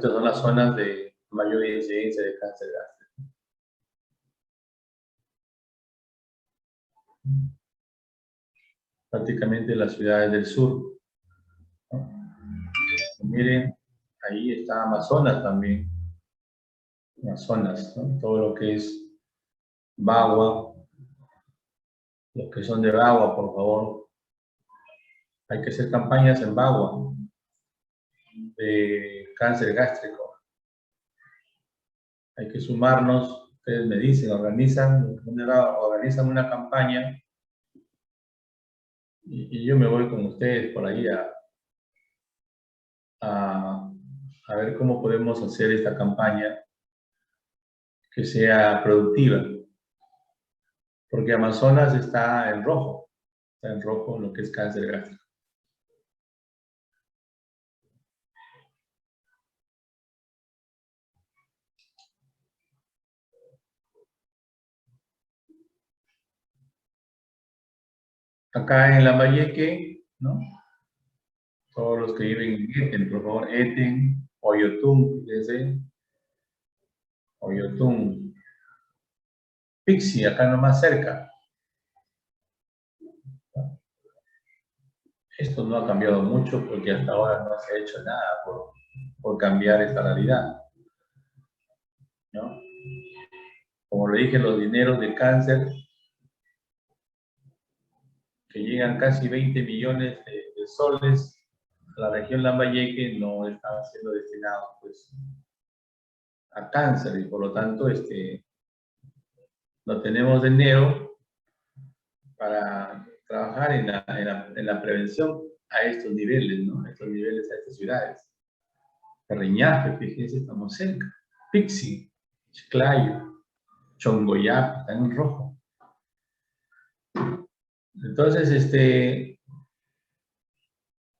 estas son las zonas de mayor incidencia de cáncer gástrico. Prácticamente las ciudades del sur, ¿no? Miren, ahí está Amazonas también. Amazonas, ¿no? Todo lo que es Bagua, los que son de Bagua, por favor. Hay que hacer campañas en Bagua de cáncer gástrico. Hay que sumarnos, ustedes me dicen, organizan una campaña y yo me voy con ustedes por ahí a ver cómo podemos hacer esta campaña que sea productiva. Porque Amazonas está en rojo lo que es cáncer gástrico. Acá en Lambayeque, ¿no? Todos los que viven en Eten, por favor, Eten, Oyotún, fíjense. Oyotún. Pixi, acá nomás cerca. Esto no ha cambiado mucho porque hasta ahora no se ha hecho nada por cambiar esta realidad, ¿no? Como le dije, los dineros de cáncer, que llegan casi 20 millones de soles, la región Lambayeque no están siendo destinados pues, a cáncer y por lo tanto no tenemos dinero para trabajar en la prevención a estos niveles, ¿no? A estos niveles, a estas ciudades. Reñafe, fíjense, estamos cerca. Pixi, Chiclayo, Chongoyap, están en rojo. Entonces,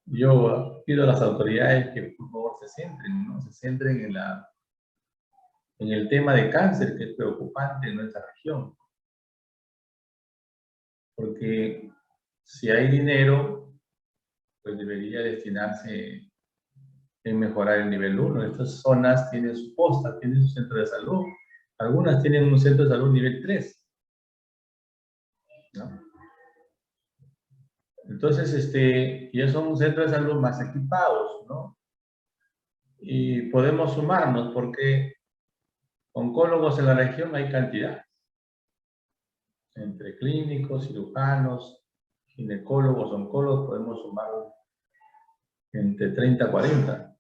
yo pido a las autoridades que por favor se centren, ¿no? Se centren en el tema de cáncer, que es preocupante en nuestra región. Porque si hay dinero, pues debería destinarse en mejorar el nivel 1. Estas zonas tienen su posta, tienen su centro de salud. Algunas tienen un centro de salud nivel 3, ¿no? Entonces, ya son centros de salud más equipados, ¿no? Y podemos sumarnos porque oncólogos en la región hay cantidad. Entre clínicos, cirujanos, ginecólogos, oncólogos, podemos sumar entre 30 a 40.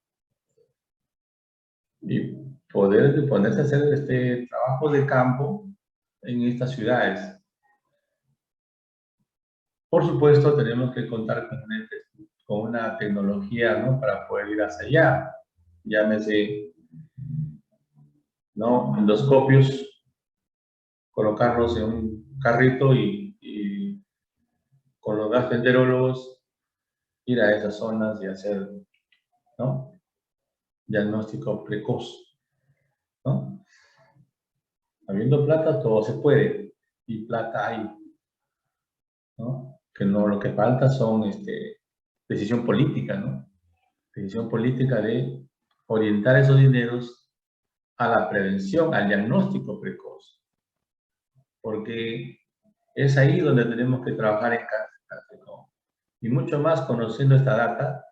Y ponerse a hacer trabajo de campo en estas ciudades. Por supuesto, tenemos que contar con una tecnología, ¿no? Para poder ir hacia allá. Llámese, ¿no? Endoscopios, colocarlos en un carrito y con los gastroenterólogos ir a esas zonas y hacer, ¿no? Diagnóstico precoz, ¿no? Habiendo plata, todo se puede. Y plata hay, ¿no? Que no, lo que falta son decisión política, ¿no? Decisión política de orientar esos dineros a la prevención, al diagnóstico precoz. Porque es ahí donde tenemos que trabajar en cáncer gástrico. Y mucho más conociendo esta data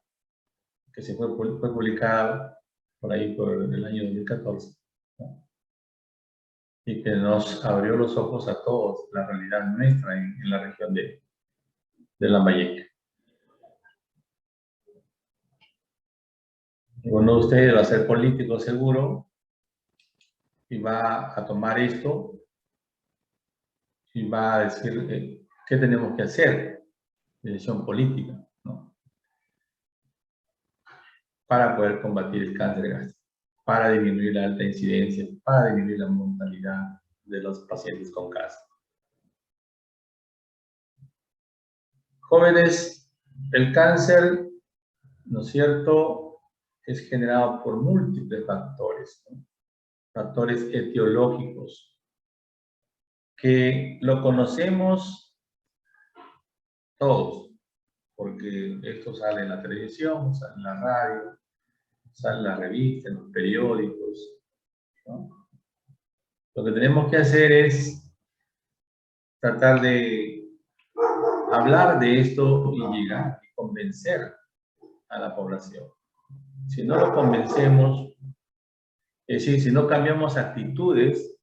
que se fue publicada por ahí por el año 2014, ¿no? Y que nos abrió los ojos a todos, la realidad nuestra en la región de Lambayeque. Uno de ustedes va a ser político seguro y va a tomar esto y va a decir qué tenemos que hacer, decisión política, ¿no? Para poder combatir el cáncer gástrico, para disminuir la alta incidencia, para disminuir la mortalidad de los pacientes con cáncer. Jóvenes, el cáncer, ¿no es cierto?, es generado por múltiples factores, ¿no? Factores etiológicos, que lo conocemos todos, porque esto sale en la televisión, sale en la radio, sale en las revistas, en los periódicos, ¿no? Lo que tenemos que hacer es tratar de hablar de esto y llegar y convencer a la población. Si no lo convencemos, es decir, si no cambiamos actitudes,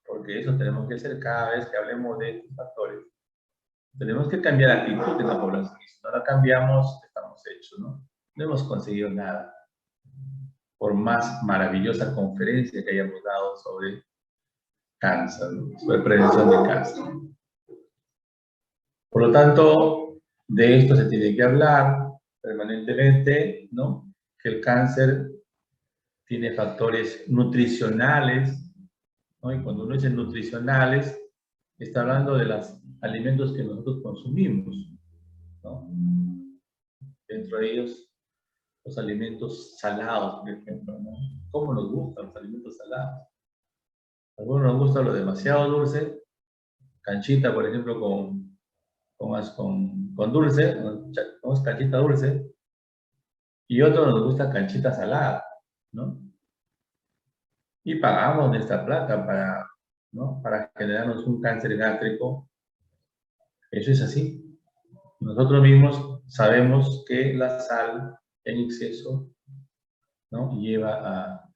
porque eso tenemos que hacer cada vez que hablemos de estos factores, tenemos que cambiar actitud en la población. Y si no la cambiamos, estamos hechos, ¿no? No hemos conseguido nada. Por más maravillosa conferencia que hayamos dado sobre cáncer, ¿no? Sobre prevención de cáncer. Por lo tanto, de esto se tiene que hablar permanentemente, ¿no? Que el cáncer tiene factores nutricionales, ¿no? Y cuando uno dice nutricionales, está hablando de los alimentos que nosotros consumimos, ¿no? Dentro de ellos, los alimentos salados, por ejemplo, ¿no? ¿Cómo nos gustan los alimentos salados? A algunos nos gusta lo demasiado dulce, canchita, por ejemplo, con dulce, ¿no? Canchita dulce, y otros nos gusta canchita salada, ¿no? Y pagamos nuestra plata para, ¿no? Para generarnos un cáncer gástrico. Eso es así. Nosotros mismos sabemos que la sal en exceso, ¿no? Lleva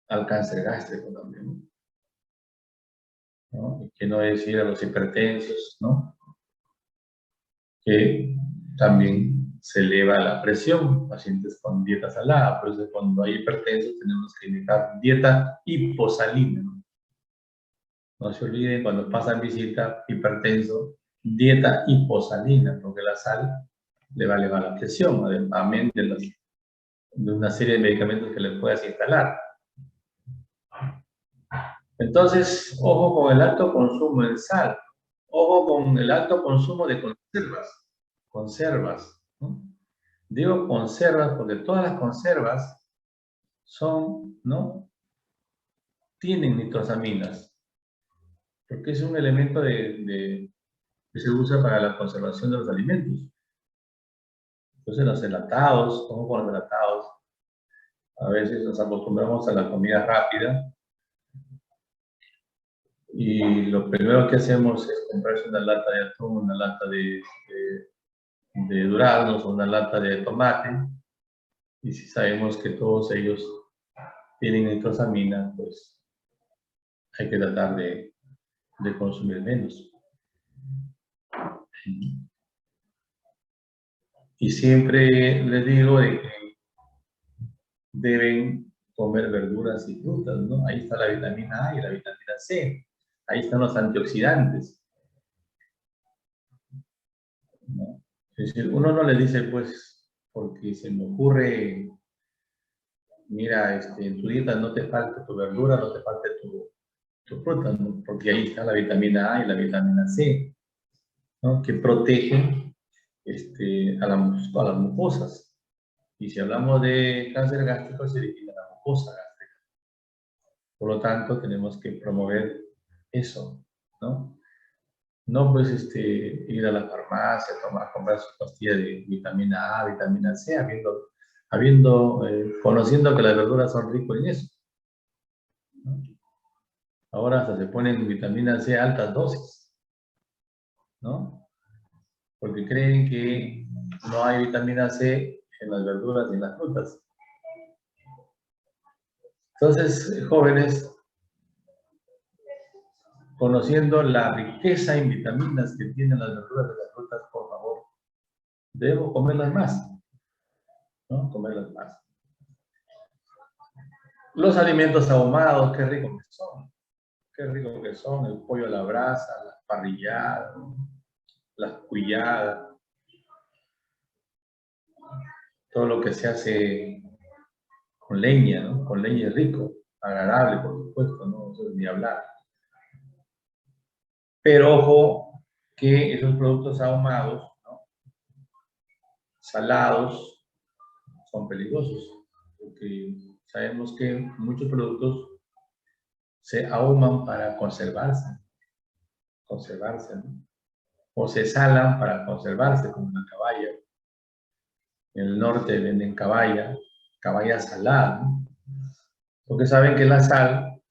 al cáncer gástrico también, ¿no? Y que no decir a los hipertensos, ¿no? Que también se eleva la presión, pacientes con dieta salada, por eso cuando hay hipertensos tenemos que indicar dieta hiposalina. No se olviden cuando pasan visita hipertenso, dieta hiposalina, porque la sal le va a elevar la presión, además de una serie de medicamentos que le puedas instalar. Entonces, ojo con el alto consumo de sal, ojo con el alto consumo de conservas, ¿no? Digo conservas porque todas las conservas son, ¿no? Tienen nitrosaminas, porque es un elemento que se usa para la conservación de los alimentos. Entonces los enlatados, ojo con los enlatados, a veces nos acostumbramos a la comida rápida y lo primero que hacemos es comprarse una lata de atún, una lata de duraznos o una lata de tomate, y si sabemos que todos ellos tienen nitrosamina, pues hay que tratar de consumir menos. Y siempre les digo de que deben comer verduras y frutas, ¿no? Ahí está la vitamina A y la vitamina C. Ahí están los antioxidantes, ¿no? Es decir, uno no le dice, pues, porque se me ocurre, mira, en tu dieta no te falte tu verdura, no te falte tu fruta, ¿no? Porque ahí está la vitamina A y la vitamina C, ¿no? Que protegen a las mucosas. Y si hablamos de cáncer gástrico, se elimina la mucosa gástrica. Por lo tanto, tenemos que promover eso, ¿no? No, pues, ir a la farmacia, comprar sus pastillas de vitamina A, vitamina C, conociendo que las verduras son ricas en eso, ¿no? Ahora hasta se ponen vitamina C a altas dosis, ¿no? Porque creen que no hay vitamina C en las verduras y en las frutas. Entonces, jóvenes, conociendo la riqueza en vitaminas que tienen las verduras y las frutas, por favor, debemos comerlas más, ¿no? Comerlas más. Los alimentos ahumados, qué rico que son. Qué rico que son, el pollo a la brasa, las parrilladas, las cuilladas, todo lo que se hace con leña, ¿no? Con leña es rico, agradable, por supuesto, ¿no? Eso es ni hablar. Pero ojo que esos productos ahumados, ¿no? Salados, son peligrosos, porque sabemos que muchos productos se ahuman para conservarse, ¿no? O se salan para conservarse, como la caballa. En el norte venden caballa, caballa salada, ¿no? Porque saben que la sal,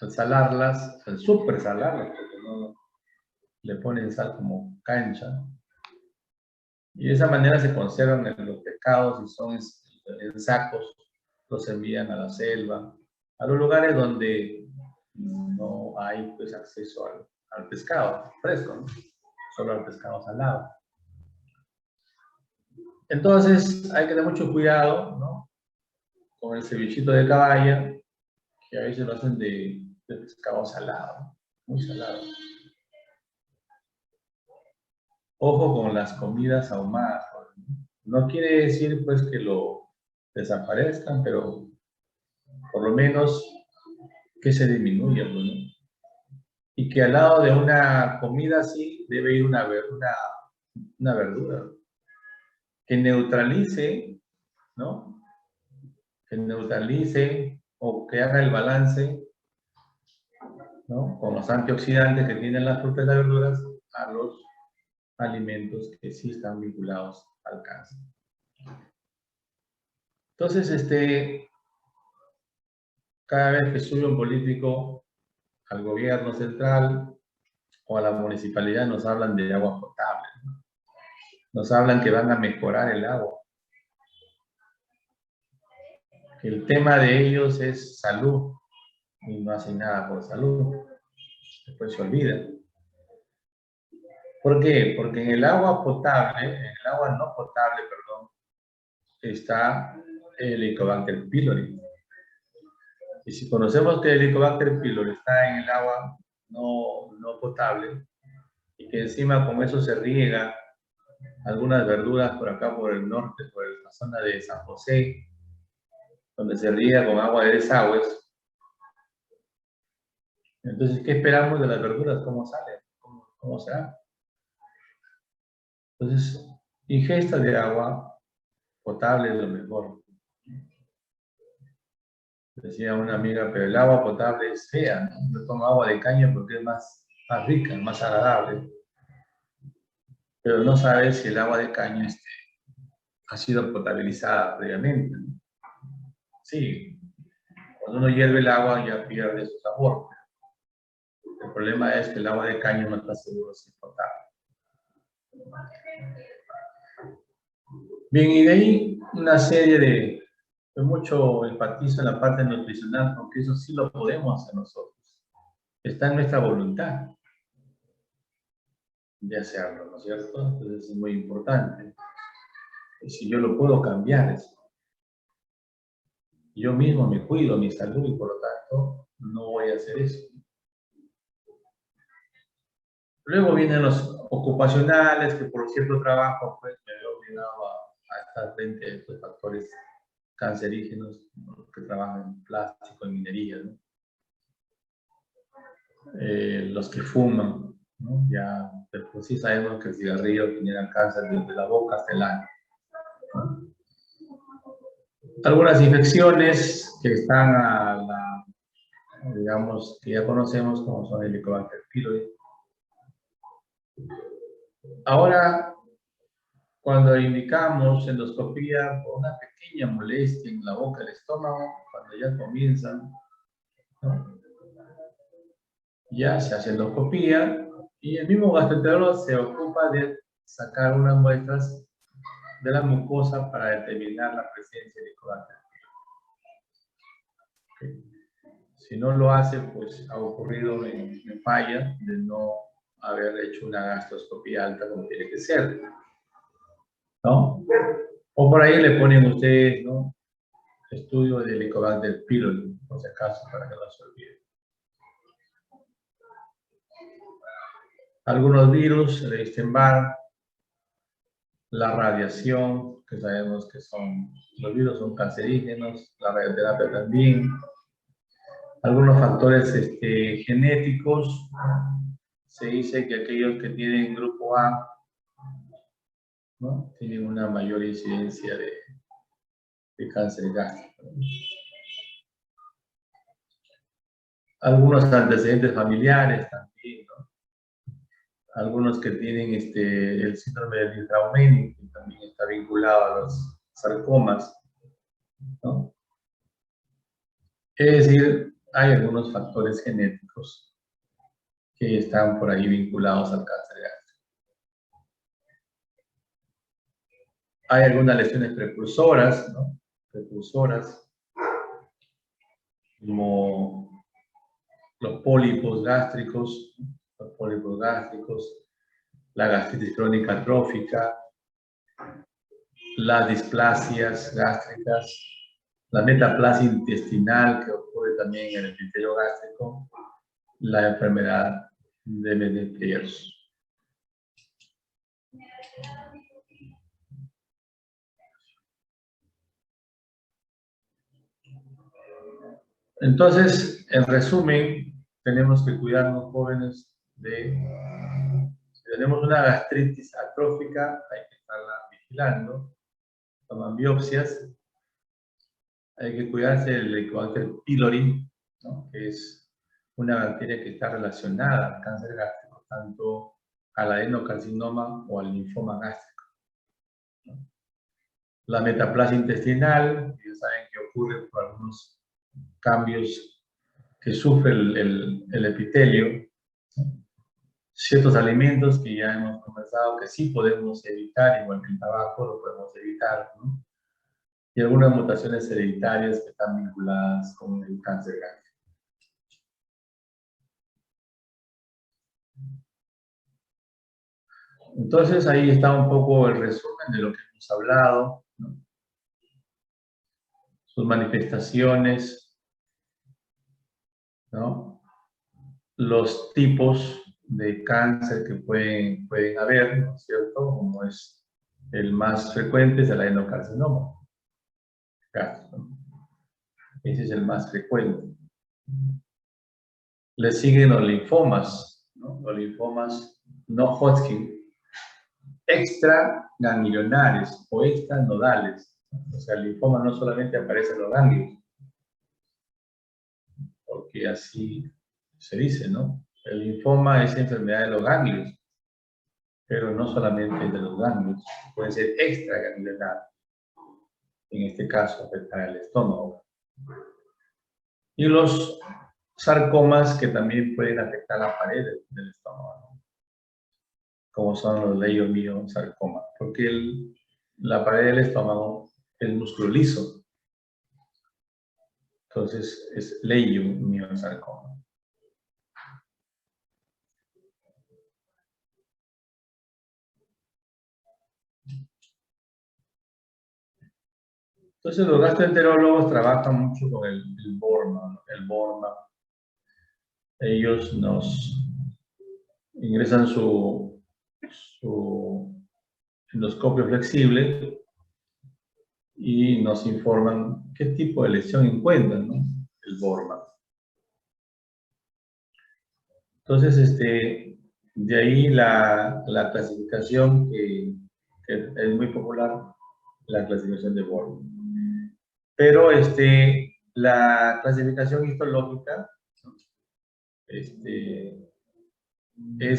al salarlas, al super salarlas, porque no le ponen sal como cancha, y de esa manera se conservan los pescados y son en sacos, los envían a la selva, a los lugares donde no hay pues, acceso al pescado fresco, ¿no? Solo al pescado salado. Entonces hay que tener mucho cuidado, ¿no? Con el cevichito de caballa, que a veces lo hacen de pescado salado, muy salado. Ojo con las comidas ahumadas. No quiere decir pues que lo desaparezcan, pero por lo menos que se disminuya, ¿no? Y que al lado de una comida así debe ir una verdura que neutralice, ¿no? Que neutralice o que haga el balance, ¿no? Con los antioxidantes que tienen las frutas y las verduras a los alimentos que sí están vinculados al cáncer. Entonces, cada vez que sube un político al gobierno central o a la municipalidad nos hablan de agua potable, ¿no? Nos hablan que van a mejorar el agua. Que el tema de ellos es salud y no hacen nada por salud. Después se olvidan. ¿Por qué? Porque en el agua potable, en el agua no potable, perdón, está el Helicobacter pylori. Y si conocemos que el Helicobacter pylori está en el agua no potable y que encima con eso se riega algunas verduras por acá por el norte, por la zona de San José, donde se riega con agua de desagües. Entonces, ¿qué esperamos de las verduras? ¿Cómo salen? ¿Cómo será? Entonces, ingesta de agua potable es lo mejor. Decía una amiga, pero el agua potable es fea, ¿no? Yo tomo agua de caña porque es más rica, más agradable. Pero no sabes si el agua de caña ha sido potabilizada previamente, ¿no? Sí, cuando uno hierve el agua ya pierde su sabor. El problema es que el agua de caña no está seguro si es potable. Bien, y de ahí una serie de mucho enfatizo en la parte nutricional, porque eso sí lo podemos hacer nosotros. Está en nuestra voluntad de hacerlo, ¿no es cierto? Entonces es muy importante. Y si yo lo puedo cambiar, eso. Yo mismo me cuido mi salud y por lo tanto no voy a hacer eso. Luego vienen los ocupacionales, que por cierto trabajo pues me veo obligado a estar frente a estos factores cancerígenos, los que trabajan en plástico, en minería, ¿no? Los que fuman, ¿no? Ya después sí sabemos que el cigarrillo genera cáncer desde la boca hasta el ano, ¿no? Algunas infecciones que están digamos, que ya conocemos como son el Helicobacter pylori. Ahora, cuando indicamos endoscopía por una pequeña molestia en la boca del estómago, cuando ya comienzan, ¿no? Ya se hace endoscopía y el mismo gastroenterólogo se ocupa de sacar unas muestras de la mucosa para determinar la presencia de Helicobacter pylori. Okay. Si no lo hace, pues ha ocurrido en falla de no haber hecho una gastroscopía alta como tiene que ser, ¿no? O por ahí le ponen ustedes, ¿no? Estudio de Helicobacter pylori, por si acaso, para que no se olvide. Algunos virus, el Epstein-Barr, la radiación, que sabemos que los virus son cancerígenos, la radioterapia también, algunos factores genéticos, se dice que aquellos que tienen grupo A, ¿no? Tienen una mayor incidencia de cáncer gástrico. Algunos antecedentes familiares también, ¿no? Algunos que tienen el síndrome del Linfrauménico, que también está vinculado a los sarcomas. ¿no? Es decir, hay algunos factores genéticos que están por ahí vinculados al cáncer gástrico. Hay algunas lesiones precursoras, ¿no? Precursoras, como los pólipos gástricos, la gastritis crónica atrófica, las displasias gástricas, la metaplasia intestinal que ocurre también en el epitelio gástrico, la enfermedad de Mendel-Pierce. Entonces, en resumen, tenemos que cuidarnos, jóvenes, si tenemos una gastritis atrófica, hay que estarla vigilando, toman biopsias, hay que cuidarse del Helicobacter pylori, ¿no? Que es una bacteria que está relacionada al cáncer gástrico, tanto al adenocarcinoma o al linfoma gástrico, ¿no? La metaplasia intestinal, ya saben que ocurre por algunos cambios que sufre el epitelio, ¿no? Ciertos alimentos que ya hemos conversado que sí podemos evitar, igual que el tabaco lo podemos evitar, ¿no? Y algunas mutaciones hereditarias que están vinculadas con el cáncer gástrico. Entonces ahí está un poco el resumen de lo que hemos hablado, ¿no? Sus manifestaciones, ¿no? Los tipos de cáncer que pueden haber, ¿no es cierto? Como es el más frecuente, es el adenocarcinoma gástrico, ¿no? Ese es el más frecuente. Le siguen los linfomas, ¿no? Los linfomas no Hodgkin, extraganglionares o extranodales. O sea, el linfoma no solamente aparece en los ganglios, porque así se dice, ¿no? El linfoma es enfermedad de los ganglios, pero no solamente de los ganglios, puede ser extraganglionar. En este caso, afectar el estómago. Y los sarcomas que también pueden afectar la pared del estómago, ¿no? Como son los leiomyosarcomas, porque la pared del estómago es músculo liso. Entonces es leiomyosarcoma. Entonces los gastroenterólogos trabajan mucho con el BORMA, ¿no? El BORMA. Ellos nos ingresan su endoscopio flexible y nos informan qué tipo de lesión encuentran, ¿no? El BORMA. Entonces, de ahí la clasificación que es muy popular, la clasificación de BORMA. Pero la clasificación histológica es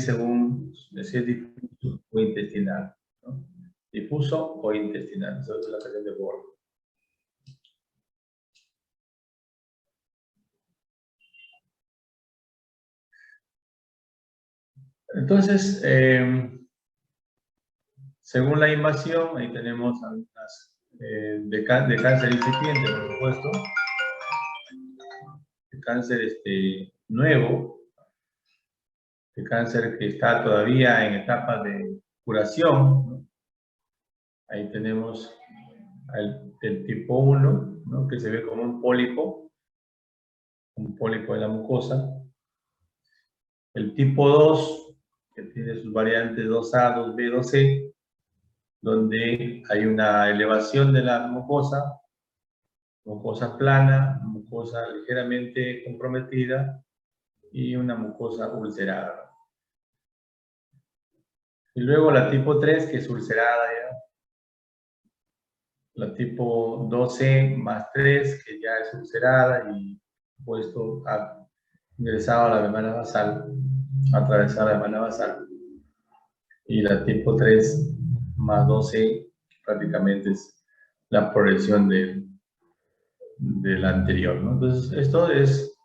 según si es difuso o intestinal, ¿no? Difuso o intestinal, eso es la clasificación de BORMA. Entonces, según la invasión, ahí tenemos algunas de cáncer incipiente, por supuesto, de cáncer nuevo, de cáncer que está todavía en etapa de curación, ¿no? Ahí tenemos el tipo 1, ¿no? Que se ve como un pólipo de la mucosa. El tipo 2, que tiene sus variantes 2A, 2B, 2C, donde hay una elevación de la mucosa plana, mucosa ligeramente comprometida y una mucosa ulcerada. Y luego la tipo 3, que es ulcerada ya. La tipo 2C más 3, que ya es ulcerada y puesto ingresado a la membrana basal, atravesado la membrana basal. Y la tipo 3 más 2C prácticamente es la progresión del del anterior, ¿no? Entonces, esto es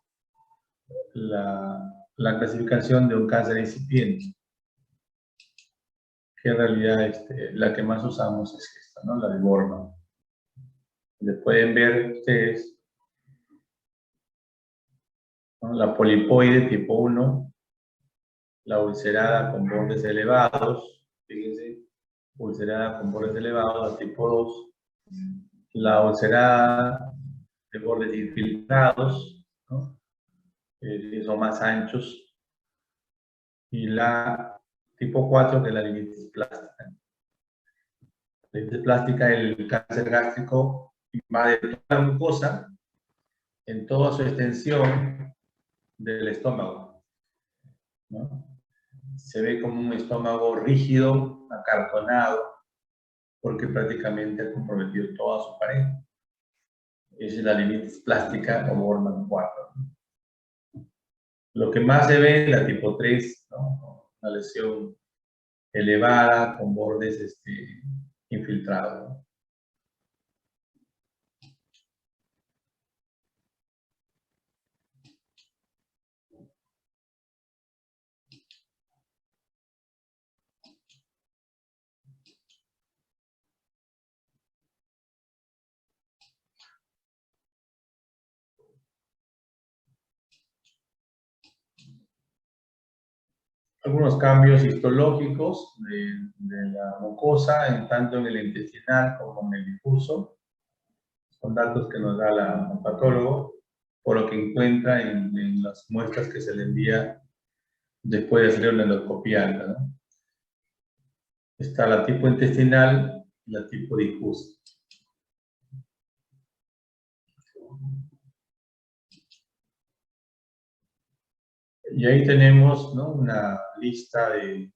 la clasificación de un cáncer incipiente, que en realidad la que más usamos es esta, ¿no? La de Borman. Le pueden ver ustedes, ¿no? La polipoide tipo 1, la ulcerada con bordes elevados, fíjense, ulcerada con bordes elevados, la tipo 2, la ulcerada de bordes infiltrados, ¿no? Que son más anchos, y la tipo 4, que es la linitis plástica. La linitis plástica, el cáncer gástrico invade toda la mucosa en toda su extensión del estómago, ¿no? Se ve como un estómago rígido, acartonado, porque prácticamente ha comprometido toda su pared. Esa es la linitis plástica o Bormann 4. Lo que más se ve es la tipo 3, ¿no? Una lesión elevada con bordes infiltrados, ¿no? Algunos cambios histológicos de la mucosa, tanto en el intestinal como en el difuso. Son datos que nos da el patólogo, por lo que encuentra en las muestras que se le envía después de hacer una endoscopía alta, ¿no? Está la tipo intestinal y la tipo difusa. Y ahí tenemos, ¿no?, una lista de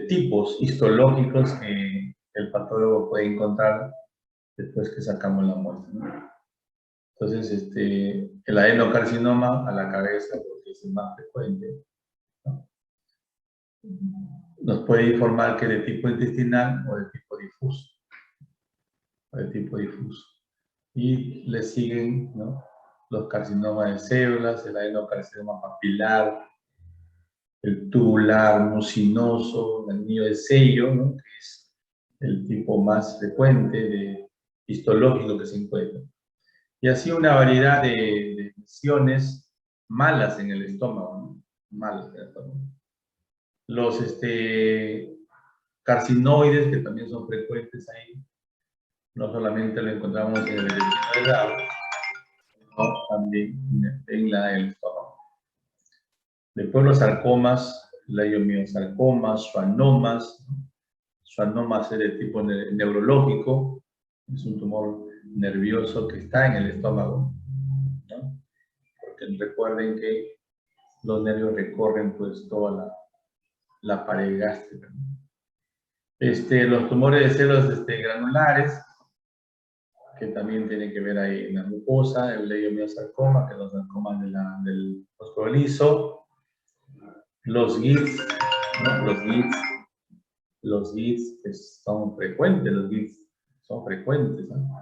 tipos histológicos que el patólogo puede encontrar después que sacamos la muestra, ¿no? Entonces, el adenocarcinoma a la cabeza, porque es el más frecuente, ¿no?, nos puede informar que es de tipo intestinal o de tipo difuso. Y le siguen, ¿no?, los carcinomas de células, el adenocarcinoma papilar, el tubular mucinoso, el anillo de sello, ¿no?, que es el tipo más frecuente de histológico que se encuentra. Y así una variedad de lesiones malas en el estómago, ¿no? Malas en el estómago. Los carcinoides, que también son frecuentes ahí, no solamente lo encontramos en el intestino delgado, sino también en el estómago. Después los sarcomas, leiomiosarcomas, schwannomas. Schwannomas es de tipo neurológico, es un tumor nervioso que está en el estómago, ¿no? Porque recuerden que los nervios recorren pues toda la pared gástrica. Los tumores de células granulares, que también tienen que ver ahí en la mucosa, el leiomiosarcoma, que son los sarcomas del músculo liso, los GIST, ¿no? Los GIST que son frecuentes, los GIST son frecuentes, ¿no?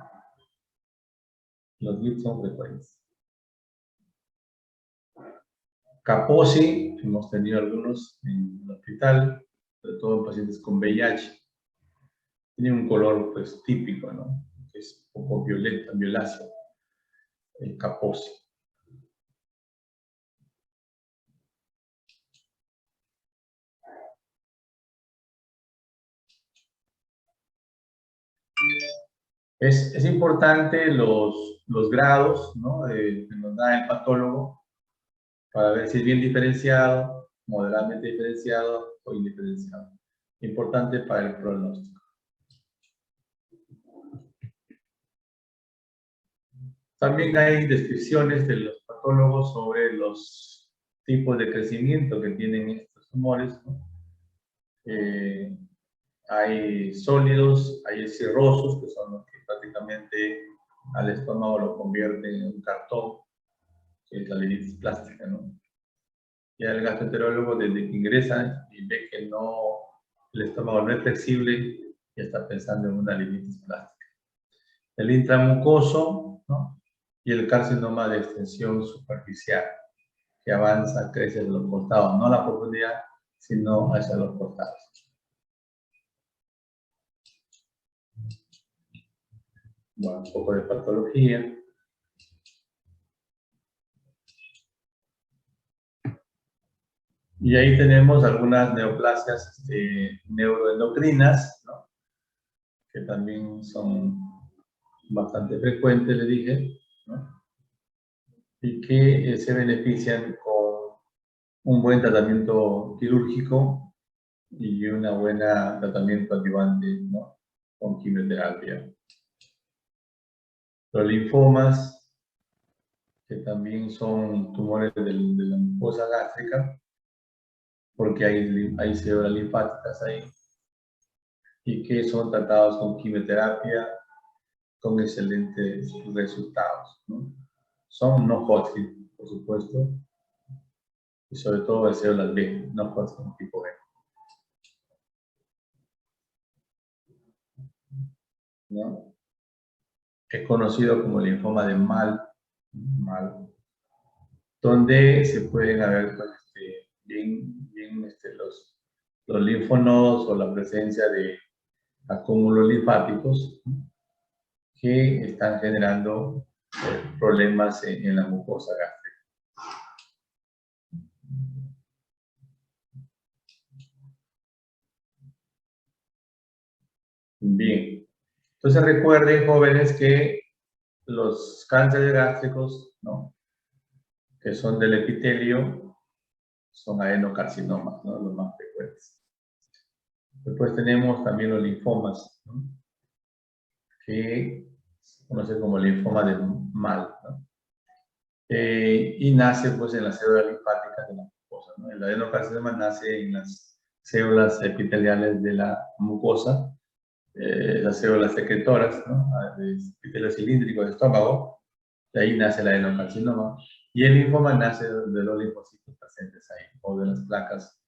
Los GIST son frecuentes. Kaposi, hemos tenido algunos en el hospital, sobre todo en pacientes con VIH. Tiene un color pues típico, ¿no?, que es un poco violeta, violáceo, el Kaposi. Es importante los grados, ¿no?, que nos da el patólogo para ver si es bien diferenciado, moderadamente diferenciado o indiferenciado. Importante para el pronóstico. También hay descripciones de los patólogos sobre los tipos de crecimiento que tienen estos tumores, ¿no? Hay sólidos, hay cirrosos, que son los que prácticamente al estómago lo convierten en un cartón, que es la linitis plástica, ¿no? Ya el gastroenterólogo, desde que ingresa y ve que el estómago no es flexible, ya está pensando en una linitis plástica. el intramucoso, ¿no? Y el carcinoma de extensión superficial, que avanza, crece hacia los costados, no a la profundidad, sino hacia los costados. Bueno, un poco de patología. Y ahí tenemos algunas neoplasias neuroendocrinas, ¿no? Que también son bastante frecuentes, le dije, ¿no? Y que se benefician con un buen tratamiento quirúrgico y un buen tratamiento adyuvante, ¿no? Con quimioterapia. Los linfomas, que también son tumores de la mucosa gástrica, porque hay células linfáticas ahí, y que son tratados con quimioterapia con excelentes resultados, ¿no? Son no Hodgkin, por supuesto, y sobre todo de células B, no Hodgkin tipo B. ¿No? Es conocido como linfoma de Mal, donde se pueden haber pues, los linfonodos o la presencia de acúmulos linfáticos, ¿no? Que están generando problemas en la mucosa gástrica. Bien, entonces recuerden, jóvenes, que los cánceres gástricos, ¿no? Que son del epitelio, son adenocarcinomas, ¿no? Los más frecuentes. Después tenemos también los linfomas, ¿no? Que se conoce como linfoma de Mal, ¿no? Y nace pues en las células linfáticas de la mucosa, ¿no? El adenocarcinoma nace en las células epiteliales de la mucosa, las células secretoras, ¿no? El epitelio cilíndrico del estómago, de ahí nace el adenocarcinoma, y el linfoma nace de los linfocitos presentes ahí, o de las placas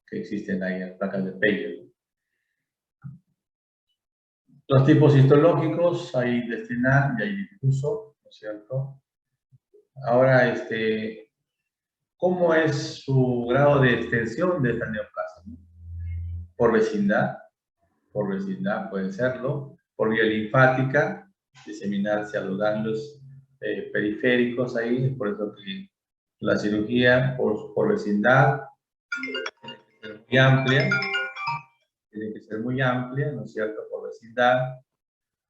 que existen ahí, las placas de Peyerl. Los tipos histológicos, hay intestinal y hay difuso, ¿no es cierto? Ahora, ¿cómo es su grado de extensión de esta neoplasia? Por vecindad puede serlo, por vía linfática, diseminarse a los ganglios periféricos ahí, por eso que la cirugía por vecindad tiene que ser muy amplia, tiene que ser muy amplia, ¿no es cierto?, por vecindad,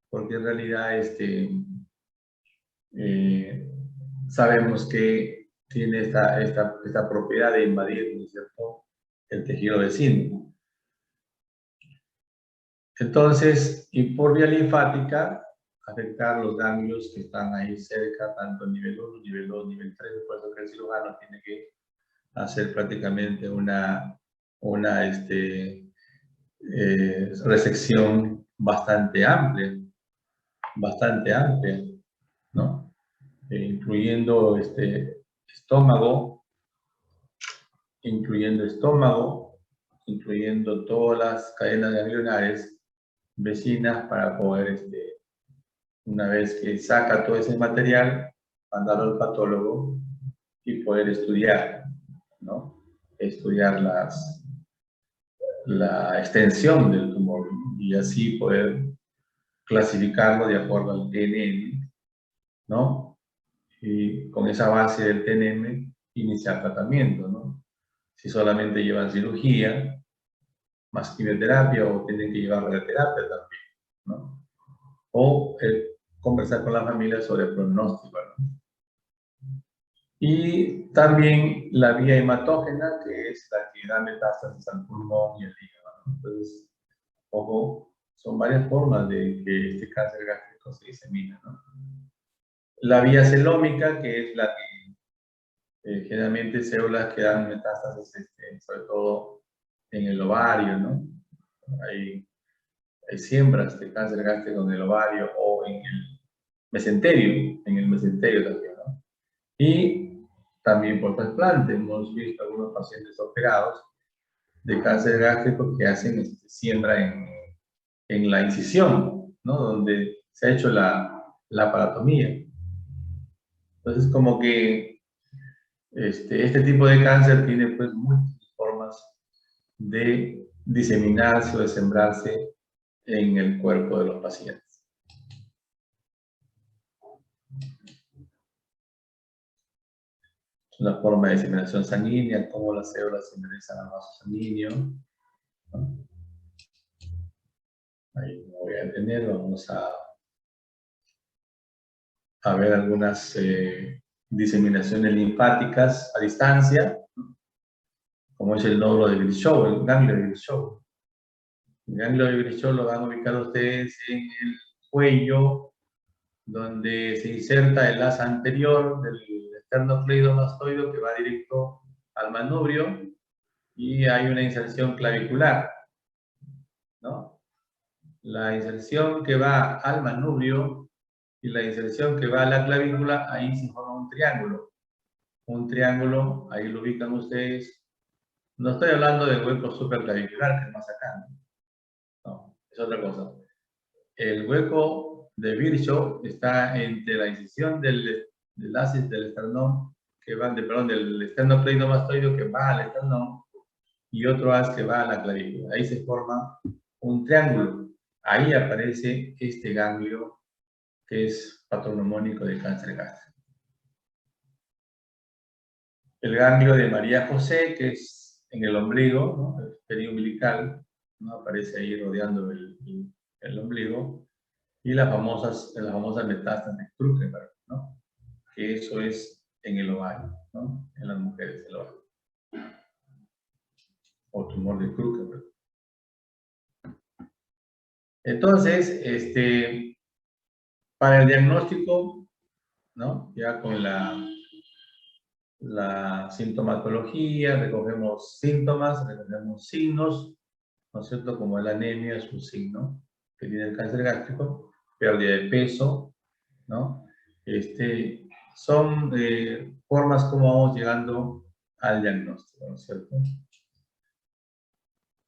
porque en realidad sabemos que tiene esta propiedad de invadir, ¿no es cierto?, el tejido vecino. Entonces, y por vía linfática, afectar los ganglios que están ahí cerca, tanto nivel 1, nivel 2, nivel 3, por eso que el cirujano tiene que hacer prácticamente una resección bastante amplia, ¿no? Incluyendo estómago, incluyendo todas las cadenas ganglionares vecinas para poder, una vez que saca todo ese material, mandarlo al patólogo y poder estudiar, ¿no? Estudiar la extensión del tumor y así poder clasificarlo de acuerdo al TNM, ¿no? Y con esa base del TNM iniciar tratamiento, ¿no? Si solamente llevan cirugía, más quimioterapia o tienen que llevar radioterapia también, ¿no? O conversar con la familia sobre el pronóstico, ¿no? Y también la vía hematógena, que es la que da metástasis al pulmón y el hígado, ¿no? Entonces, ojo, son varias formas de que este cáncer gástrico se disemina, ¿no? La vía celómica, que es la que generalmente células que dan metástasis, sobre todo en el ovario, ¿no? Hay siembras de cáncer gástrico en el ovario o en el mesenterio también, ¿no? Y también por trasplante, hemos visto algunos pacientes operados de cáncer gástrico que hacen siembra en la incisión, ¿no? Donde se ha hecho la aparatomía. Entonces, como que este tipo de cáncer tiene pues múltiples formas de diseminarse o de sembrarse en el cuerpo de los pacientes. Es una forma de diseminación sanguínea, cómo las células se ingresan al vaso sanguíneo, ¿no? Ahí no voy a detener, vamos a ver algunas diseminaciones linfáticas a distancia, ¿no? Como es el nódulo de Virchow, el ganglio de Virchow. El ganglio de Virchow lo van a ubicar ustedes en el cuello, donde se inserta el asa anterior del esternocleidomastoideo que va directo al manubrio, y hay una inserción clavicular, ¿no? La inserción que va al manubrio y la inserción que va a la clavícula, ahí se forma un triángulo. Un triángulo, ahí lo ubican ustedes. No estoy hablando del hueco supraclavicular, que es más acá, no, es otra cosa. El hueco de Virchow está entre la incisión del ácido del esternón, del esternocleidomastoideo que va al esternón, y otro haz que va a la clavícula. Ahí se forma un triángulo. Ahí aparece este ganglio que es patognomónico de cáncer gástrico. El ganglio de María José, que es en el ombligo, ¿no? El periumbilical, ¿no? Aparece ahí rodeando el ombligo. Y las famosas metástasis de Krukenberg, ¿no? Que eso es en el ovario, ¿no? En las mujeres del ovario. O tumor de Krukenberg. Entonces, para el diagnóstico, ¿no? Ya con la sintomatología, recogemos síntomas, recogemos signos, ¿no es cierto? Como la anemia es un signo que tiene el cáncer gástrico, pérdida de peso, ¿no? Son formas como vamos llegando al diagnóstico, ¿no es cierto?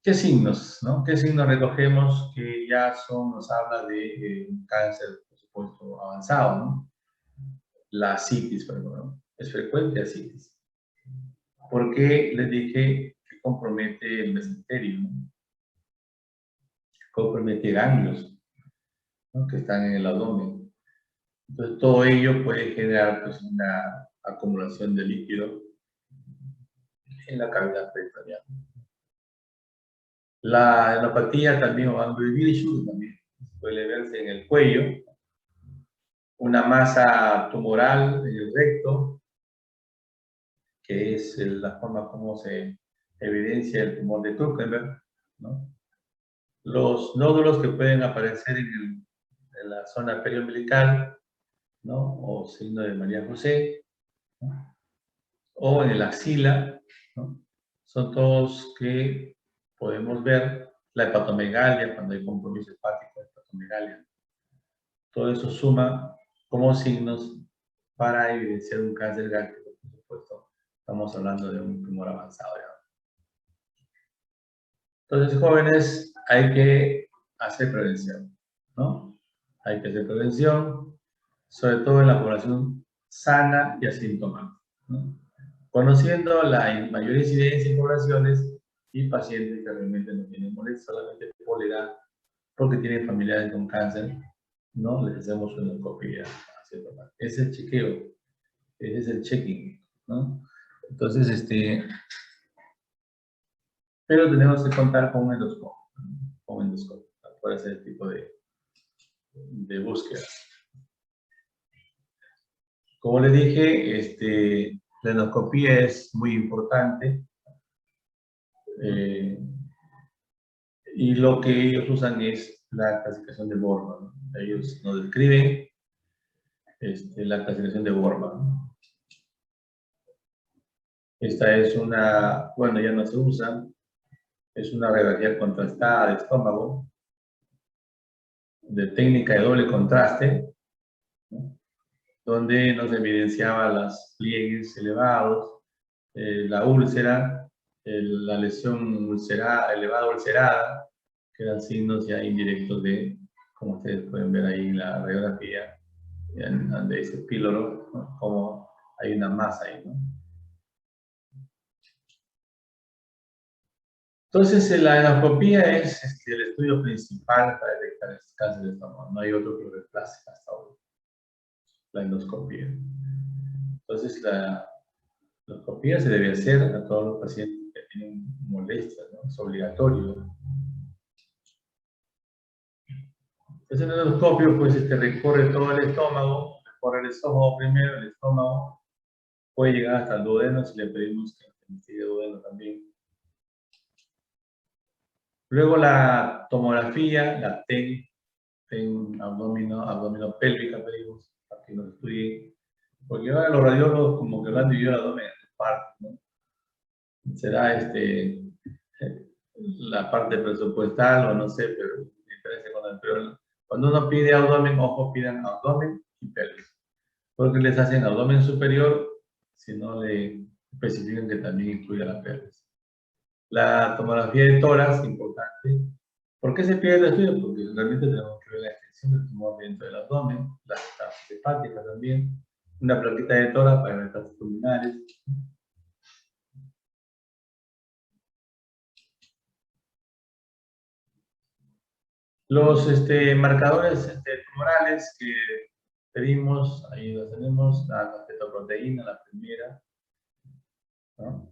¿Qué signos, no? ¿Qué signos recogemos que ya nos habla de un cáncer, por supuesto, avanzado, ¿no? La ascitis, por ejemplo, ¿no? Es frecuente ascitis. ¿Por qué les dije que compromete el mesenterio, ¿no? Compromete ganglios, ¿no? Que están en el abdomen. Entonces, todo ello puede generar pues, una acumulación de líquido en la cavidad peritoneal. La enopatía también, o ganglio de Virchow, también suele verse en el cuello. Una masa tumoral en el recto, que es la forma como se evidencia el tumor de Krukenberg, ¿no? Los nódulos que pueden aparecer en la zona periumbilical, ¿no? O signo de María José, ¿no? O en el axila, ¿no? Son todos que podemos ver. La hepatomegalia, cuando hay compromiso hepático, hepatomegalia. Todo eso suma como signos para evidenciar un cáncer gástrico, por supuesto. Estamos hablando de un tumor avanzado ya. Entonces, jóvenes, hay que hacer prevención, ¿no? Hay que hacer prevención, sobre todo en la población sana y asintomática, ¿no? Conociendo la mayor incidencia en poblaciones y pacientes que realmente no tienen molestias, solamente por la edad, porque tienen familiares con cáncer, ¿no? Les hacemos una endoscopia. Es el chequeo, ese es el checking, ¿no? Entonces, pero tenemos que contar con un endoscopio, para hacer tipo de búsqueda. Como les dije, la endoscopia es muy importante, y lo que ellos usan es la clasificación de Borman, ¿no? Ellos nos describen la clasificación de Borman, ¿no? Esta es una, bueno, ya no se usa, es una radiografía contrastada de estómago, de técnica de doble contraste, ¿no? Donde nos evidenciaba los pliegues elevados, la úlcera, la lesión elevada ulcerada, que eran signos ya indirectos de como ustedes pueden ver ahí en la radiografía, donde dice píloro, ¿no? Como hay una masa ahí, ¿no? Entonces, la endoscopía es el estudio principal para detectar el cáncer de estómago. No hay otro que lo reemplace hasta ahora, la endoscopía. Entonces, la endoscopía se debe hacer a todos los pacientes que tienen molestias, ¿no? Es obligatorio. Entonces, el endoscopio, pues, recorre todo el estómago, recorre el estómago primero, el estómago puede llegar hasta el duodeno si le pedimos que investigue el duodeno también. Luego la tomografía, la TEN abdominopélvica, pedimos, para que nos estudie. Porque ahora los radiólogos como que lo han dividido el abdomen en partes, ¿no? Será la parte presupuestal o no sé, pero cuando uno pide abdomen, ojo, pidan abdomen y pelvis. Porque les hacen abdomen superior si no le especifican que también incluya la pelvis. La tomografía de tórax, importante. ¿Por qué se pide el estudio? Porque realmente tenemos que ver la extensión del tumor dentro del abdomen, las etapas hepáticas también, una plaquita de tórax para metástasis pulmonares. Los marcadores tumorales que pedimos, ahí los tenemos, la fetoproteína, la primera, ¿no?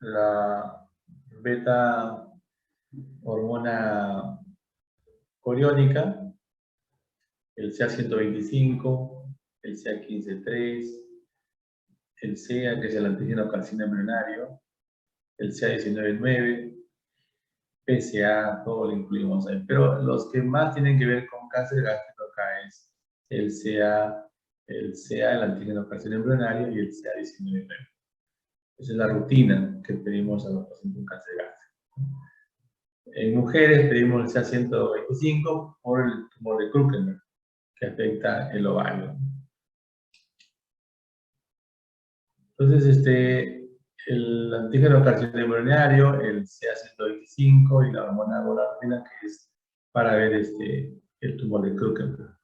La beta hormona coriónica, el CA125, el CA15-3, el CEA, que es el antígeno carcino embrionario, el CA19-9, PSA, todo lo incluimos ahí. Pero los que más tienen que ver con cáncer gástrico acá es el CA, el antígeno carcino embrionario y el CA19-9. Esa es la rutina que pedimos a los pacientes con cáncer gástrico. En mujeres pedimos el CA125 por el tumor de Krukenberg, que afecta el ovario. Entonces, el antígeno carcino embrionario, el CA125 y la hormona golartrina, que es para ver el tumor de Krukenberg.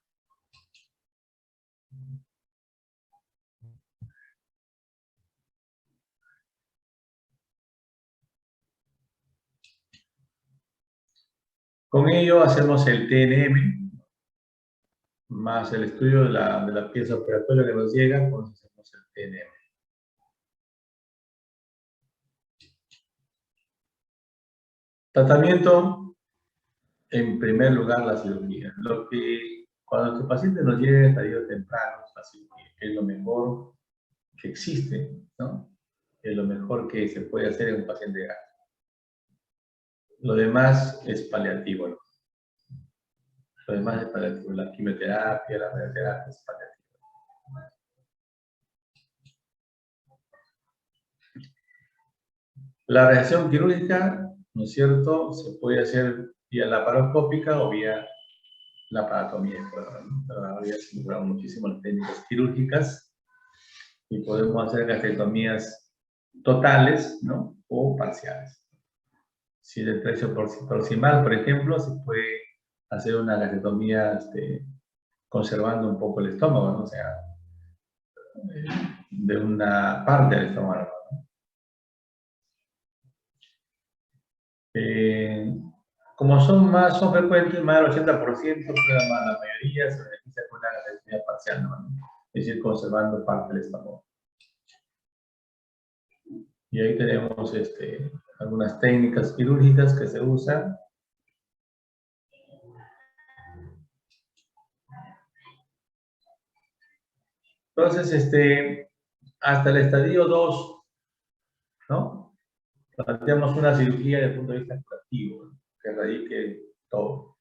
Con ello hacemos el TNM, más el estudio de la pieza operatoria que nos llega, pues hacemos el TNM. Tratamiento, en primer lugar, la cirugía. Cuando el paciente nos llega en estadio temprano, la cirugía, que es lo mejor que existe, ¿no? Es lo mejor que se puede hacer en un paciente gástrico. Lo demás es paliativo, ¿no? Lo demás es paliativo. La quimioterapia, la radioterapia es paliativo. La reacción quirúrgica, ¿no es cierto?, se puede hacer vía laparoscópica o vía laparotomía. Pero ahora ya se mejoran muchísimo las técnicas quirúrgicas y podemos hacer gastrectomías totales, ¿no?, o parciales. Si es el precio proximal, por ejemplo, se puede hacer una gastrectomía conservando un poco el estómago, ¿no? O sea, de una parte del estómago. Como son frecuentes, más del 80%, la mayoría se beneficia con una gastrectomía parcial, ¿no? Es decir, conservando parte del estómago. Y ahí tenemos algunas técnicas quirúrgicas que se usan. Entonces, hasta el estadio 2, ¿no?, planteamos una cirugía desde el punto de vista curativo, ¿no?, que radique todo,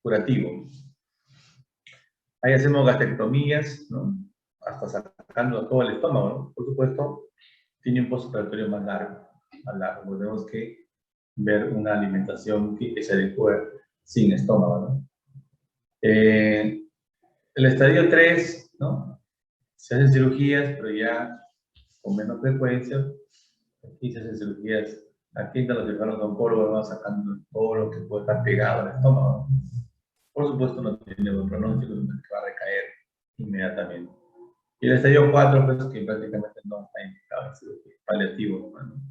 curativo. Ahí hacemos gastrectomías, ¿no?, hasta sacando todo el estómago, ¿no? Por supuesto, tiene un postoperatorio más largo. Tenemos que ver una alimentación que se adecue sin estómago, ¿no? El estadio 3, ¿no?, se hacen cirugías, pero ya con menos frecuencia. Aquí se hacen cirugías, aquí están los cirujanos con polvo, vamos sacando todo lo que puede estar pegado al estómago. por supuesto no tiene buen pronóstico, sino que va a recaer inmediatamente. Y el estadio 4, pues que prácticamente no está indicado en cirugía, paliativo, ¿no?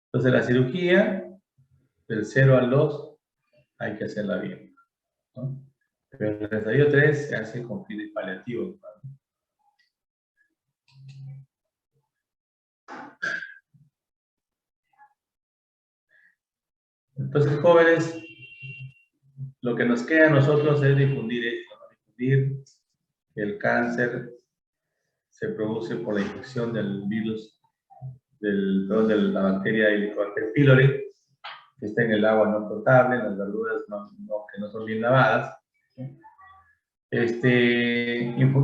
Entonces la cirugía, del 0 al 2, hay que hacerla bien, ¿no? Pero el estadio 3 se hace con fines paliativos, ¿no? Entonces, jóvenes, lo que nos queda a nosotros es difundir esto, ¿no? Difundir que el cáncer se produce por la infección del virus, de la bacteria Helicobacter pylori, que está en el agua no potable, en las verduras que no son bien lavadas.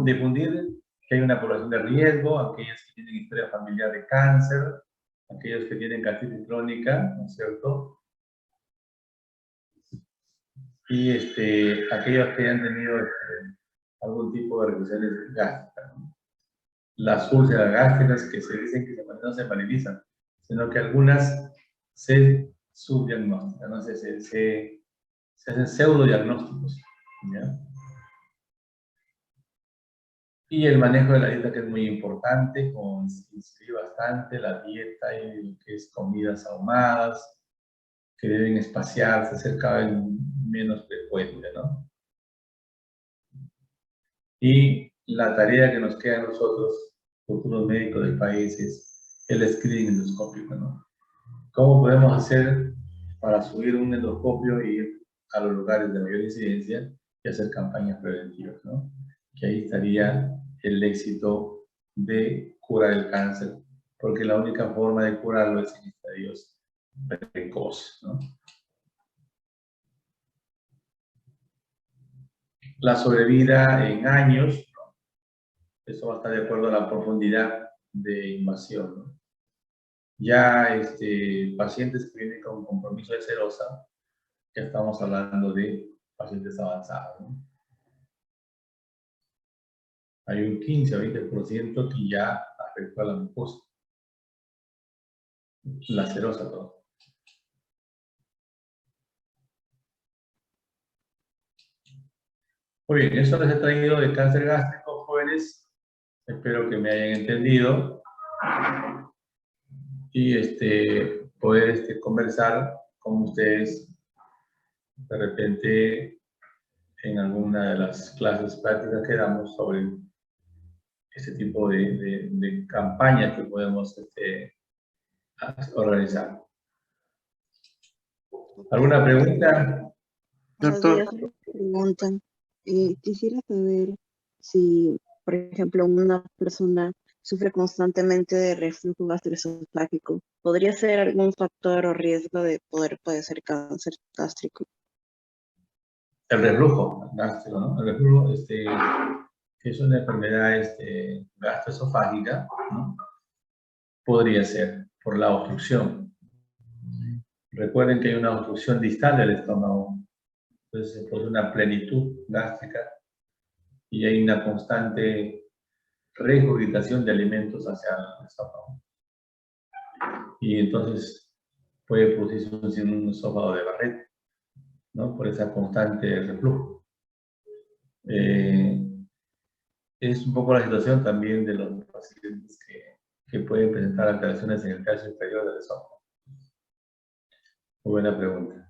Difundir que hay una población de riesgo, aquellos que tienen historia familiar de cáncer, aquellos que tienen gastritis crónica, ¿no es cierto? Y aquellos que hayan tenido algún tipo de reacciones gástricas, ¿no? Las úlceras gástricas que se dicen que no se paralizan, sino que algunas se subdiagnostican, ¿no? Se hacen pseudodiagnósticos, ¿ya? Y el manejo de la dieta, que es muy importante, incluye bastante la dieta y lo que es comidas ahumadas, que deben espaciarse, ser cada vez menos frecuentes, ¿no? Y la tarea que nos queda a nosotros, futuros médicos del país, es el screening endoscópico, ¿no? ¿Cómo podemos hacer para subir un endoscopio y ir a los lugares de mayor incidencia y hacer campañas preventivas, ¿no? Que ahí estaría el éxito de curar el cáncer, porque la única forma de curarlo es en estadios precoces, ¿no? La sobrevida en años, ¿no? Eso va a estar de acuerdo a la profundidad de invasión, ¿no? Ya pacientes que vienen con compromiso de serosa, ya estamos hablando de pacientes avanzados, ¿no? Hay un 15 o 20% que ya afectó a la mucosa, la serosa todo. Muy bien, eso les he traído de cáncer gástrico, jóvenes. Espero que me hayan entendido y poder conversar con ustedes de repente en alguna de las clases prácticas que damos sobre este tipo de campañas que podemos organizar. ¿Alguna pregunta? Buenos Doctor, días, me preguntan. Quisiera saber si, por ejemplo, una persona sufre constantemente de reflujo gastroesofágico, ¿podría ser algún factor o riesgo de poder padecer cáncer gástrico? El reflujo gástrico, ¿no? El reflujo, que es una enfermedad gastroesofágica, ¿no? Podría ser por la obstrucción. Recuerden que hay una obstrucción distal del estómago, entonces se produce una plenitud gástrica y hay una constante regurgitación de alimentos hacia el estómago. Y entonces puede producirse un esófago de Barrett, ¿no? Por esa constante reflujo. Es un poco la situación también de los pacientes que pueden presentar alteraciones en el calcio inferior del esófago. Muy buena pregunta.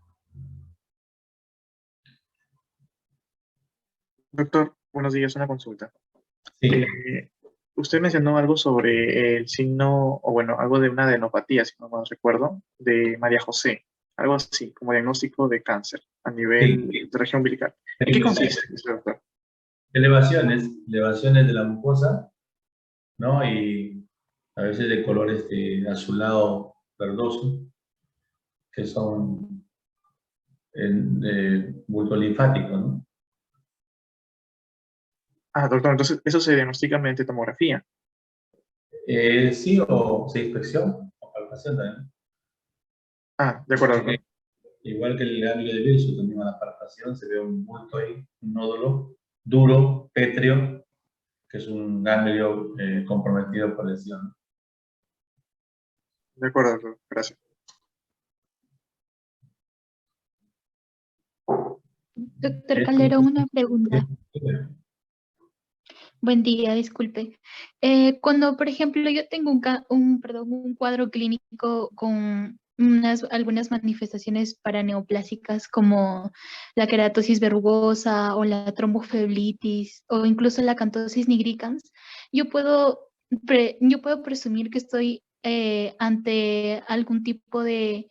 doctor, buenos días, una consulta. Sí, Usted mencionó algo sobre el signo, o bueno, algo de una adenopatía, si no mal recuerdo, de María José, algo así, como diagnóstico de cáncer a nivel sí. de región umbilical. ¿En qué consiste eso, doctor? Elevaciones de la mucosa, ¿no? Y a veces de color azulado verdoso, que son bulto linfático, ¿no? Ah, doctor, entonces eso se diagnostica mediante tomografía. Sí, o se inspección, o palpación también. Ah, de acuerdo, doctor. Igual que el ganglio de Wilson, también a la palpación se ve un bulto ahí, un nódulo duro, pétreo, que es un ganglio comprometido por lesión. De acuerdo, doctor. Gracias. Doctor Es Calderón, una pregunta. un- Buen día, disculpe. Cuando, por ejemplo, yo tengo un cuadro clínico con algunas manifestaciones paraneoplásicas como la queratosis verrugosa o la tromboflebitis o incluso la acantosis nigricans, yo puedo presumir que estoy ante algún tipo de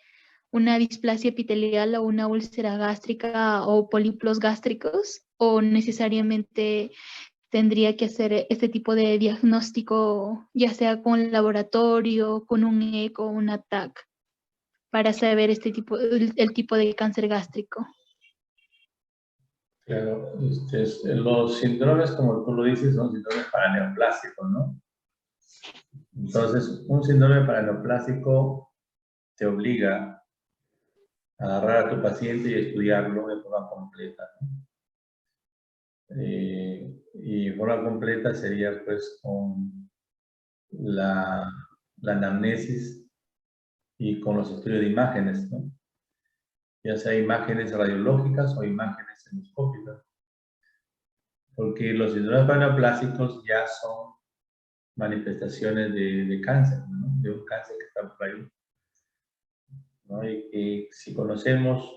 una displasia epitelial o una úlcera gástrica o pólipos gástricos, o necesariamente tendría que hacer este tipo de diagnóstico, ya sea con laboratorio, con un eco, un ATAC, para saber el tipo de cáncer gástrico. Claro, los síndromes, como tú lo dices, son síndromes paraneoplásicos, ¿no? Entonces, un síndrome paraneoplásico te obliga a agarrar a tu paciente y estudiarlo de forma completa, ¿no? Y forma completa sería, pues, con la anamnesis y con los estudios de imágenes, ¿no? Ya sea imágenes radiológicas o imágenes endoscópicas. Porque los síndromes paraneoplásicos ya son manifestaciones de cáncer, ¿no? De un cáncer que está por ahí, ¿no? Y que si conocemos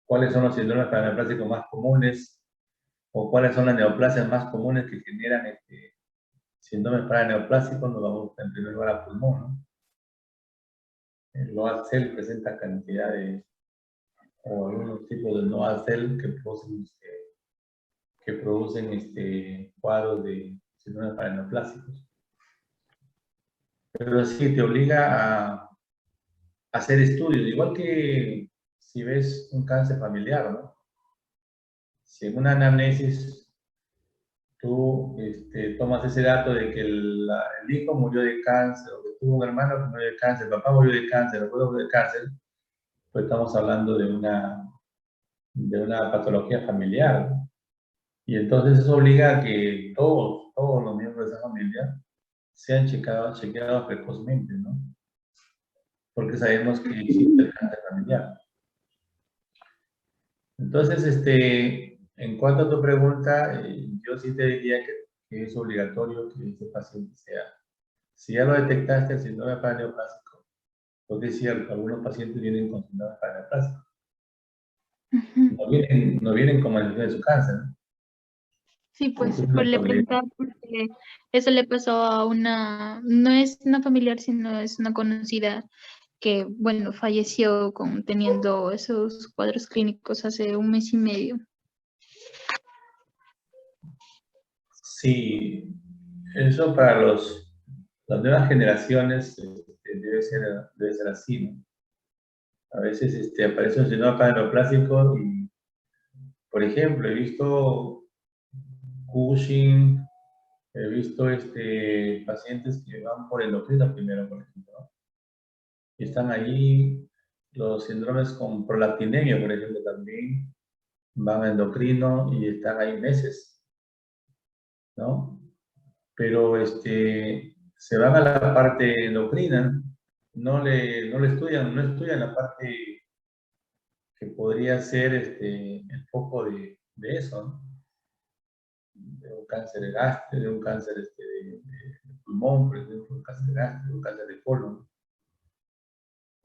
cuáles son los síndromes paraneoplásicos más comunes o cuáles son las neoplasias más comunes que generan síndromes paraneoplásicos, nos vamos en primer lugar a pulmón, ¿no? El NOAD cell presenta cantidad o algunos tipos de NOAD cell que producen cuadros de síndromes paraneoplásicos. Pero sí, te obliga a hacer estudios, igual que si ves un cáncer familiar, ¿no? Si en una anamnesis tú tomas ese dato de que el hijo murió de cáncer, o que tuvo un hermano que murió de cáncer, el papá murió de cáncer, el abuelo murió de cáncer, pues estamos hablando de una patología familiar, ¿no? Y entonces eso obliga a que todos los miembros de esa familia sean chequeados precozmente, ¿no? Porque sabemos que existe el cáncer familiar. Entonces, en cuanto a tu pregunta, yo sí te diría que es obligatorio que este paciente si ya lo detectaste el síndrome paraneoplásico, porque es cierto, algunos pacientes vienen con síndrome paraneoplásico. No vienen con manifestación de su cáncer, ¿no? Sí, pues Entonces, le preguntaba porque eso le pasó a no es una familiar, sino es una conocida que, bueno, falleció teniendo esos cuadros clínicos hace un mes y medio. sí, eso para las nuevas generaciones debe ser así, ¿no? A veces aparece un síndrome paraneoplásico y, por ejemplo, he visto Cushing, he visto pacientes que van por endocrino primero, por ejemplo, ¿no? Y están ahí los síndromes con prolactinemia, por ejemplo, también van a endocrino y están ahí meses, ¿no? Pero se van a la parte endocrina, no estudian la parte que podría ser el foco de eso, ¿no? De un cáncer de gástrico, de un cáncer de pulmón, por ejemplo, un cáncer de gástrico, un cáncer de colon.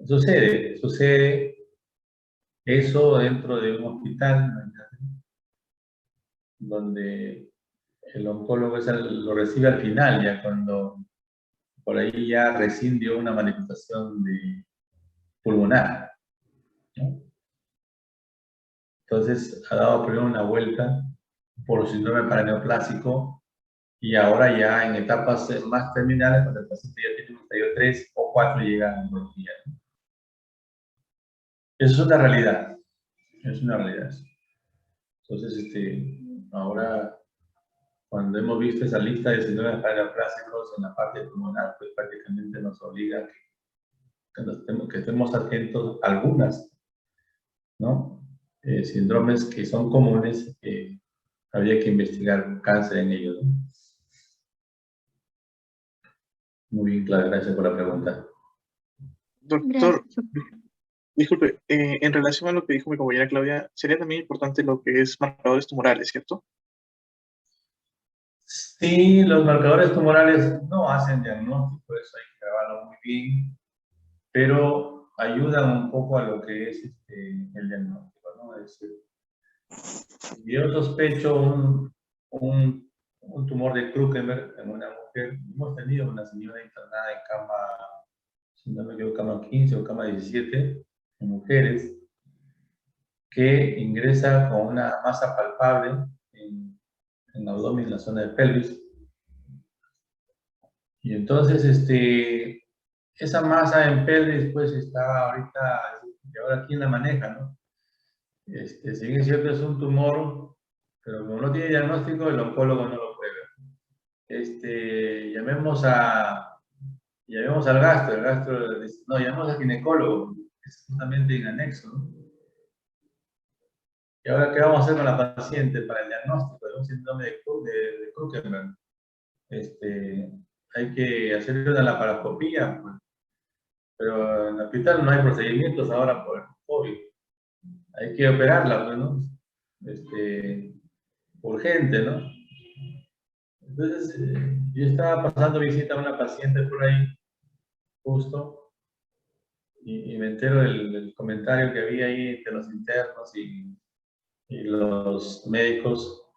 Sucede eso dentro de un hospital, donde el oncólogo lo recibe al final, ya cuando por ahí ya recién dio una manifestación pulmonar, ¿no? Entonces ha dado primero una vuelta por síndrome paraneoplásico y ahora ya en etapas más terminales, cuando el paciente ya tiene un estadio 3 o 4, llega a oncología. Eso es una realidad, es una realidad. Entonces, ahora, cuando hemos visto esa lista de síndromes paraneoplásicos en la parte pulmonar, pues prácticamente nos obliga que estemos atentos a algunas, ¿no? Síndromes que son comunes, habría que investigar cáncer en ellos, ¿no? Muy bien, Clara, gracias por la pregunta. Doctor, Gracias. Disculpe, en relación a lo que dijo mi compañera Claudia, sería también importante lo que es marcadores tumorales, ¿cierto? Sí, los marcadores tumorales no hacen diagnóstico, eso hay que grabarlo muy bien, pero ayudan un poco a lo que es el diagnóstico, ¿no? Es decir, yo sospecho un tumor de Krukenberg en una mujer. Hemos tenido una señora internada en cama, si no me equivoco, cama 15 o cama 17, en mujeres, que ingresa con una masa palpable en el abdomen, en la zona de pelvis. Y entonces, esa masa en pelvis, pues está ahorita, y ahora quién la maneja, ¿no? Si bien es cierto, es un tumor, pero como no tiene diagnóstico, el oncólogo no lo puede ver. Llamemos al gastro, el gastro dice, no, llamemos al ginecólogo, es justamente en anexo, ¿no? ¿Y ahora qué vamos a hacer con la paciente para el diagnóstico de un síndrome de Krukenberg? Hay que hacerle una laparoscopía, pues, pero en el hospital no hay procedimientos ahora por el COVID. Hay que operarla, pues, ¿no? Urgente, ¿no? Entonces, yo estaba pasando visita a una paciente por ahí, justo, y me entero del comentario que había ahí entre los internos y los médicos.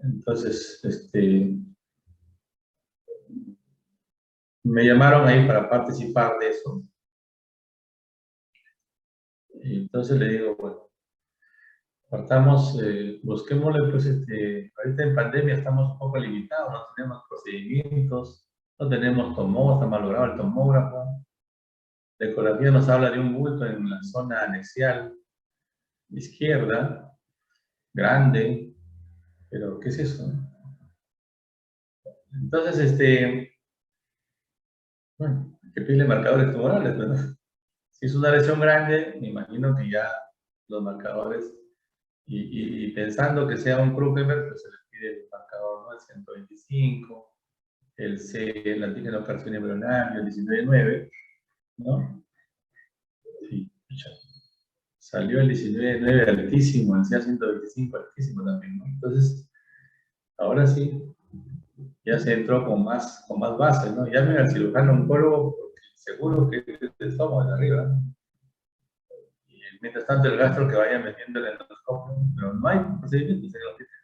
Entonces, me llamaron ahí para participar de eso. Y entonces le digo, bueno, partamos, busquémosle, pues, ahorita en pandemia estamos un poco limitados, no tenemos procedimientos, no tenemos tomógrafo, está malogrado el tomógrafo. La ecografía nos habla de un bulto en la zona anexial izquierda, grande, pero ¿qué es eso? Entonces, bueno, hay que pedirle marcadores tumorales, ¿verdad? Si es una lesión grande, me imagino que ya los marcadores, y pensando que sea un Krukenberg, pues se le pide el marcador, ¿no? El 125, el C, el antígeno carcinoma embrionario, el 19.9, ¿no? Sí, salió el 19.9 altísimo, el CA125 altísimo también, ¿no? Entonces, ahora sí, ya se entró con más base, ¿no? Llamen al cirujano oncólogo porque seguro que el estómago de arriba, ¿no? Y mientras tanto el gastro que vaya metiendo el endoscopio, pero no hay procedimientos en el hospital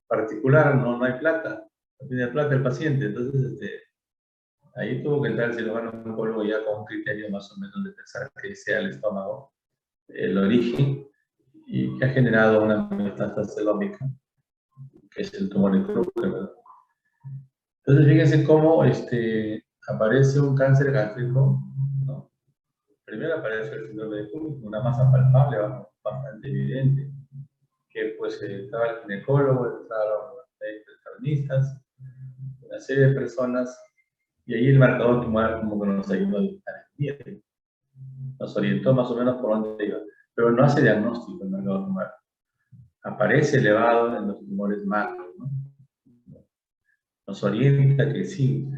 particular, no hay plata, no tiene plata el paciente, entonces ahí tuvo que entrar el cirujano oncólogo ya con un criterio más o menos de pensar que sea el estómago el origen y que ha generado una metástasis celómica, que es el tumor de Kruger. Entonces, fíjense cómo aparece un cáncer gástrico, ¿no? Primero aparece el síndrome de Kruger, una masa palpable, bastante evidente, que pues estaba el ginecólogo, estaban los médicos internistas, una serie de personas, y ahí el marcador tumoral como que nos ayudó a distinguir, nos orientó más o menos por dónde iba, pero no hace diagnóstico el marcador tumoral. Aparece elevado en los tumores macros, ¿no? Nos orienta que sí,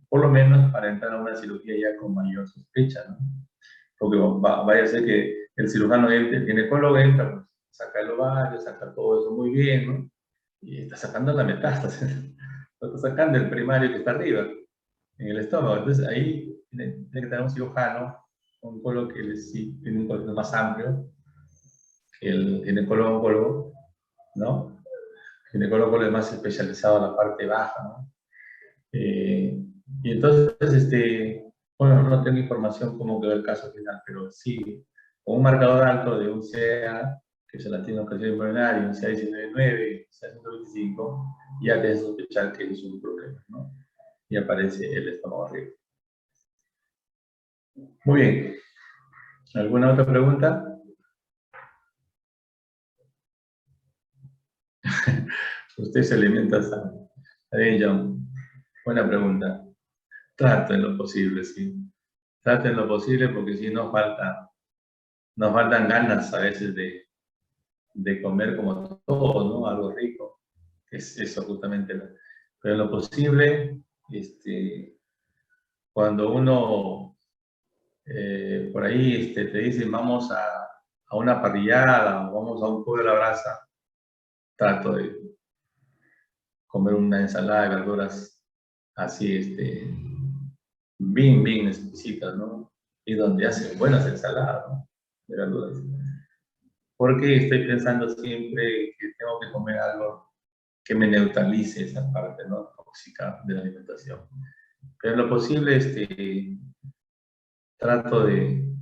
por lo menos para entrar a una cirugía ya con mayor sospecha, ¿no? Porque vaya a ser que el cirujano entre, el ginecólogo entra, pues, saca el ovario, saca todo eso muy bien, ¿no? Y está sacando la metástasis, lo está sacando el primario que está arriba, en el estómago. Entonces ahí tiene que tener un cirujano, un oncólogo que sí tiene un conocimiento más amplio que el ginecólogo oncólogo, ¿no? El ginecólogo es más especializado en la parte baja, ¿no? Y entonces, bueno, no tengo información cómo quedó el caso final, pero sí, con un marcador alto de un CA, que es el antígeno carcinoma embrionario, un CA19.9, CA125, ya te hace sospechar que es un problema, ¿no? Y aparece el estómago arriba. Muy bien. ¿Alguna otra pregunta? Usted se alimenta sano. Está bien, John. Buena pregunta. Trato en lo posible, sí. Trato en lo posible porque si nos faltan ganas a veces de comer como todo, ¿no? Algo rico. Es eso justamente. Pero en lo posible, cuando uno por ahí te dicen vamos a una parrillada o vamos a un pollo a la brasa, trato de comer una ensalada de verduras así, bien exquisitas, ¿no? Y donde hacen buenas ensaladas, ¿no? De verduras. Porque estoy pensando siempre que tengo que comer algo que me neutralice esa parte, ¿no? Tóxica de la alimentación. Pero en lo posible, trato de